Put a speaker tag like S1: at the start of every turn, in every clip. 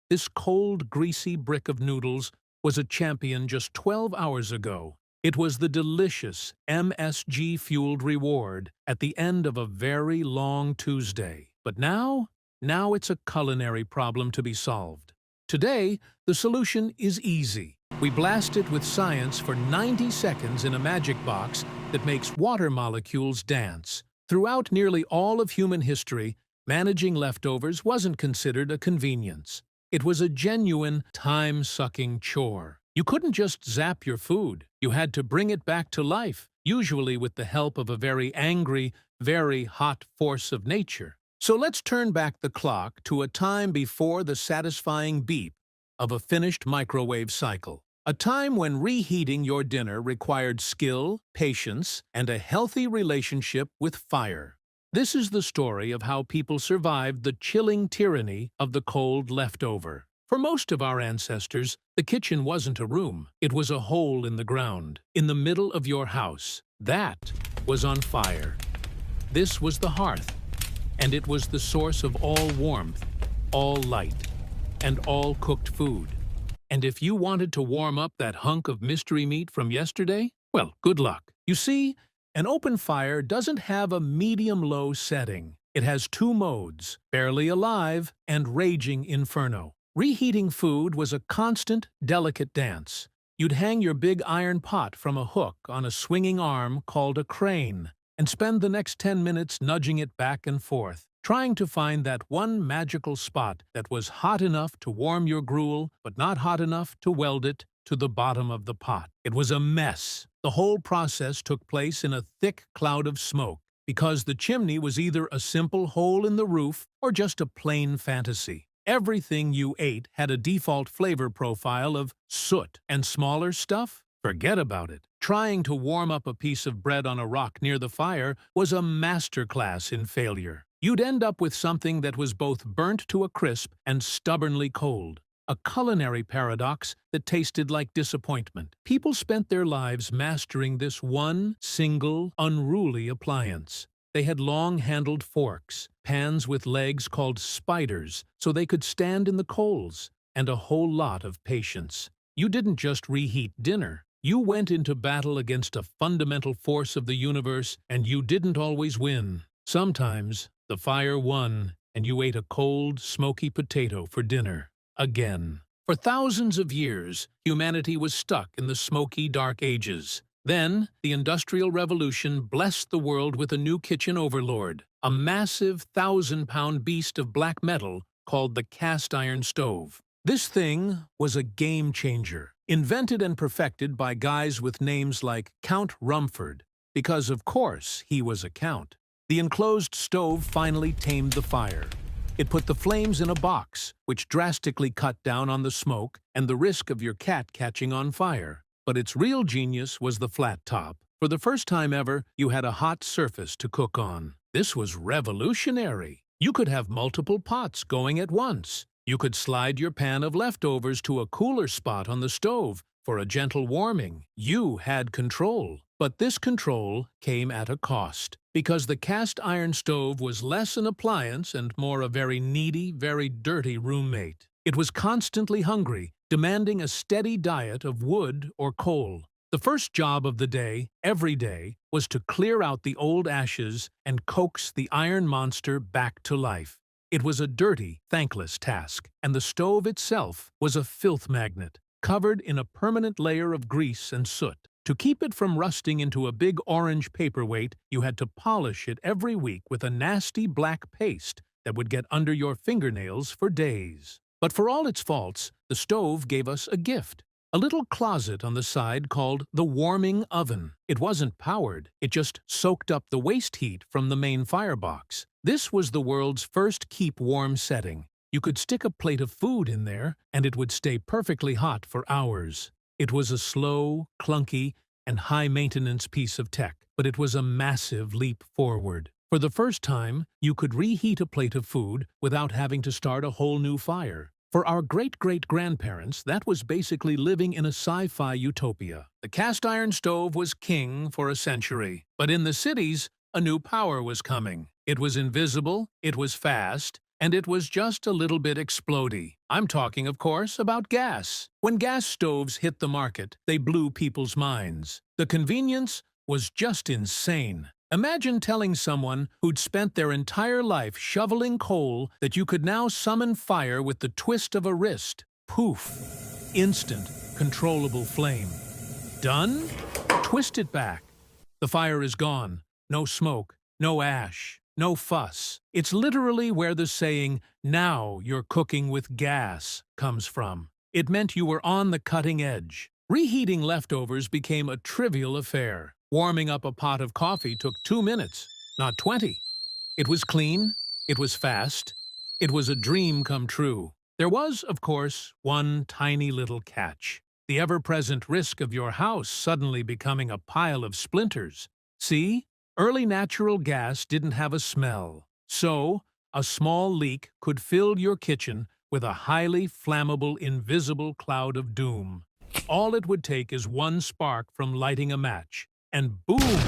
S1: This cold, greasy brick of noodles was a champion just 12 hours ago. It was the delicious MSG-fueled reward at the end of a very long Tuesday. But now it's a culinary problem to be solved. Today, the solution is easy. We blast it with science for 90 seconds in a magic box that makes water molecules dance. Throughout nearly all of human history, managing leftovers wasn't considered a convenience. It was a genuine, time-sucking chore. You couldn't just zap your food. You had to bring it back to life, usually with the help of a very angry, very hot force of nature. So let's turn back the clock to a time before the satisfying beep of a finished microwave cycle. A time when reheating your dinner required skill, patience, and a healthy relationship with fire. This is the story of how people survived the chilling tyranny of the cold leftover. For most of our ancestors, the kitchen wasn't a room. It was a hole in the ground, in the middle of your house. That was on fire. This was the hearth, and it was the source of all warmth, all light, and all cooked food. And if you wanted to warm up that hunk of mystery meat from yesterday, well, good luck. You see, an open fire doesn't have a medium-low setting. It has two modes, barely alive and raging inferno. Reheating food was a constant, delicate dance. You'd hang your big iron pot from a hook on a swinging arm called a crane and spend the next 10 minutes nudging it back and forth, trying to find that one magical spot that was hot enough to warm your gruel, but not hot enough to weld it to the bottom of the pot. It was a mess. The whole process took place in a thick cloud of smoke, because the chimney was either a simple hole in the roof or just a plain fantasy. Everything you ate had a default flavor profile of soot, and smaller stuff? Forget about it. Trying to warm up a piece of bread on a rock near the fire was a masterclass in failure. You'd end up with something that was both burnt to a crisp and stubbornly cold. A culinary paradox that tasted like disappointment. People spent their lives mastering this one, single, unruly appliance. They had long-handled forks, pans with legs called spiders, so they could stand in the coals, and a whole lot of patience. You didn't just reheat dinner. You went into battle against a fundamental force of the universe, and you didn't always win. Sometimes, the fire won, and you ate a cold, smoky potato for dinner. Again. For thousands of years, humanity was stuck in the smoky, dark ages. Then, the Industrial Revolution blessed the world with a new kitchen overlord, a massive 1,000-pound beast of black metal called the cast iron stove. This thing was a game-changer, invented and perfected by guys with names like Count Rumford, because of course he was a count. The enclosed stove finally tamed the fire. It put the flames in a box, which drastically cut down on the smoke and the risk of your cat catching on fire. But its real genius was the flat top. For the first time ever, you had a hot surface to cook on. This was revolutionary. You could have multiple pots going at once. You could slide your pan of leftovers to a cooler spot on the stove for a gentle warming. You had control. But this control came at a cost, because the cast iron stove was less an appliance and more a very needy, very dirty roommate. It was constantly hungry, demanding a steady diet of wood or coal. The first job of the day, every day, was to clear out the old ashes and coax the iron monster back to life. It was a dirty, thankless task, and the stove itself was a filth magnet, covered in a permanent layer of grease and soot. To keep it from rusting into a big orange paperweight, you had to polish it every week with a nasty black paste that would get under your fingernails for days. But for all its faults, the stove gave us a gift. A little closet on the side called the warming oven. It wasn't powered, it just soaked up the waste heat from the main firebox. This was the world's first keep-warm setting. You could stick a plate of food in there, and it would stay perfectly hot for hours. It was a slow, clunky, and high-maintenance piece of tech, but it was a massive leap forward. For the first time, you could reheat a plate of food without having to start a whole new fire. For our great-great-grandparents, that was basically living in a sci-fi utopia. The cast iron stove was king for a century. But in the cities, a new power was coming. It was invisible, it was fast, And it was just a little bit explodey. I'm talking, of course, about gas. When gas stoves hit the market, they blew people's minds. The convenience was just insane. Imagine telling someone who'd spent their entire life shoveling coal that you could now summon fire with the twist of a wrist. Poof! Instant, controllable flame. Done? Twist it back. The fire is gone. No smoke, no ash, no fuss. It's literally where the saying, "Now you're cooking with gas," comes from. It meant you were on the cutting edge. Reheating leftovers became a trivial affair. Warming up a pot of coffee took 2 minutes, not 20. It was clean, it was fast, it was a dream come true. There was, of course, one tiny little catch. The ever-present risk of your house suddenly becoming a pile of splinters. See? Early natural gas didn't have a smell. So, a small leak could fill your kitchen with a highly flammable, invisible cloud of doom. All it would take is one spark from lighting a match, and boom!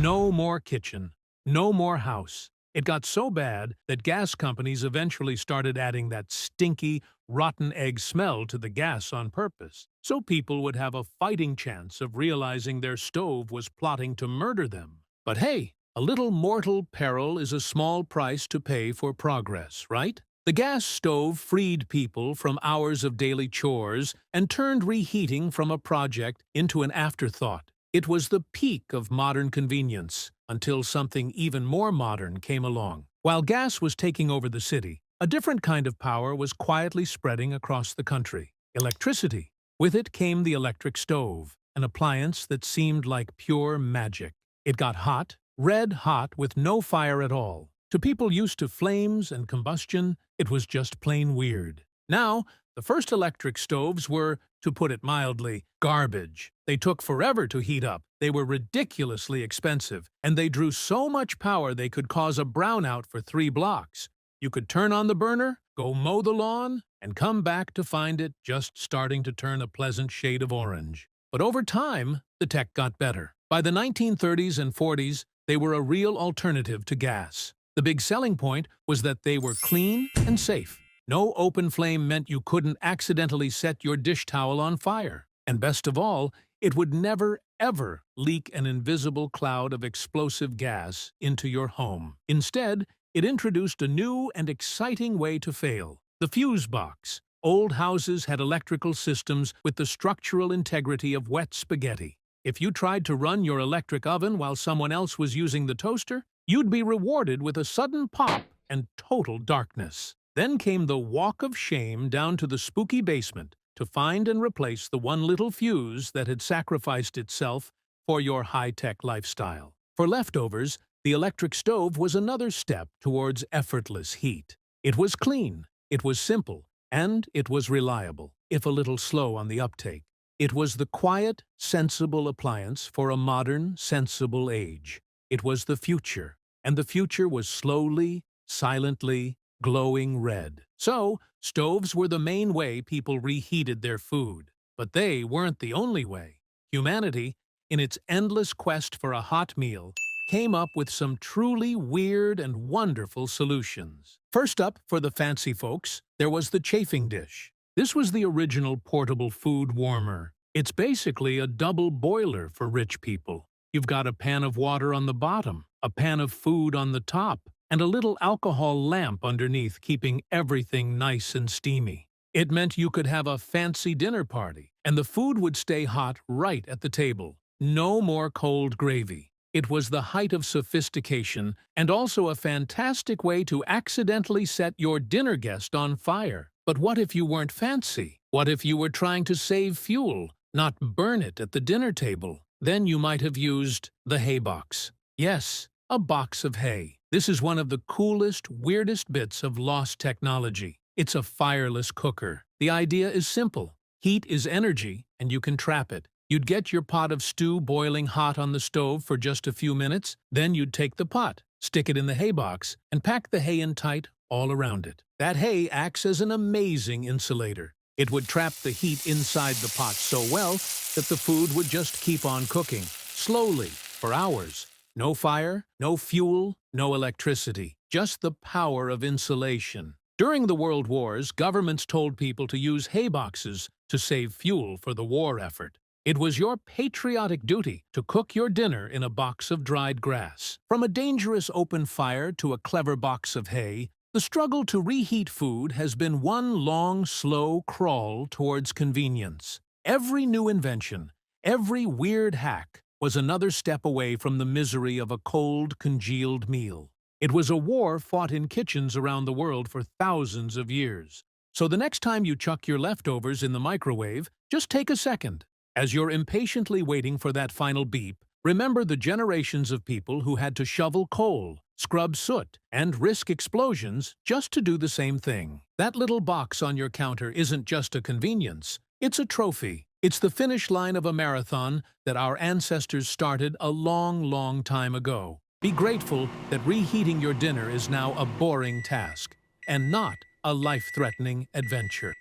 S1: No more kitchen, no more house. It got so bad that gas companies eventually started adding that stinky, rotten egg smell to the gas on purpose, so people would have a fighting chance of realizing their stove was plotting to murder them. But hey, a little mortal peril is a small price to pay for progress, right? The gas stove freed people from hours of daily chores and turned reheating from a project into an afterthought. It was the peak of modern convenience, until something even more modern came along. While gas was taking over the city, a different kind of power was quietly spreading across the country. Electricity. With it came the electric stove, an appliance that seemed like pure magic. It got hot, red hot, with no fire at all. To people used to flames and combustion, it was just plain weird. Now, the first electric stoves were, to put it mildly, garbage. They took forever to heat up, they were ridiculously expensive, and they drew so much power they could cause a brownout for 3 blocks. You could turn on the burner, go mow the lawn, and come back to find it just starting to turn a pleasant shade of orange. But over time, the tech got better. By the 1930s and 40s, they were a real alternative to gas. The big selling point was that they were clean and safe. No open flame meant you couldn't accidentally set your dish towel on fire. And best of all, it would never, ever leak an invisible cloud of explosive gas into your home. Instead, it introduced a new and exciting way to fail: the fuse box. Old houses had electrical systems with the structural integrity of wet spaghetti. If you tried to run your electric oven while someone else was using the toaster, you'd be rewarded with a sudden pop and total darkness. Then came the walk of shame down to the spooky basement to find and replace the one little fuse that had sacrificed itself for your high-tech lifestyle. For leftovers, the electric stove was another step towards effortless heat. It was clean, it was simple, and it was reliable, if a little slow on the uptake. It was the quiet, sensible appliance for a modern, sensible age. It was the future, and the future was slowly, silently, glowing red. So, stoves were the main way people reheated their food. But they weren't the only way. Humanity, in its endless quest for a hot meal, came up with some truly weird and wonderful solutions. First up, for the fancy folks, there was the chafing dish. This was the original portable food warmer. It's basically a double boiler for rich people. You've got a pan of water on the bottom, a pan of food on the top, and a little alcohol lamp underneath keeping everything nice and steamy. It meant you could have a fancy dinner party, and the food would stay hot right at the table. No more cold gravy. It was the height of sophistication and also a fantastic way to accidentally set your dinner guest on fire. But what if you weren't fancy? What if you were trying to save fuel, not burn it at the dinner table? Then you might have used the hay box. Yes, a box of hay. This is one of the coolest, weirdest bits of lost technology. It's a fireless cooker. The idea is simple. Heat is energy, and you can trap it. You'd get your pot of stew boiling hot on the stove for just a few minutes, then you'd take the pot, stick it in the hay box, and pack the hay in tight all around it. That hay acts as an amazing insulator. It would trap the heat inside the pot so well that the food would just keep on cooking, slowly, for hours. No fire, no fuel, no electricity. just the power of insulation. During the World Wars, governments told people to use hay boxes to save fuel for the war effort. It was your patriotic duty to cook your dinner in a box of dried grass. From a dangerous open fire to a clever box of hay, the struggle to reheat food has been one long, slow crawl towards convenience. Every new invention, every weird hack, was another step away from the misery of a cold, congealed meal. It was a war fought in kitchens around the world for thousands of years. So the next time you chuck your leftovers in the microwave, just take a second. As you're impatiently waiting for that final beep, remember the generations of people who had to shovel coal, scrub soot, and risk explosions just to do the same thing. That little box on your counter isn't just a convenience, it's a trophy. It's the finish line of a marathon that our ancestors started a long, long time ago. Be grateful that reheating your dinner is now a boring task, and not a life-threatening adventure.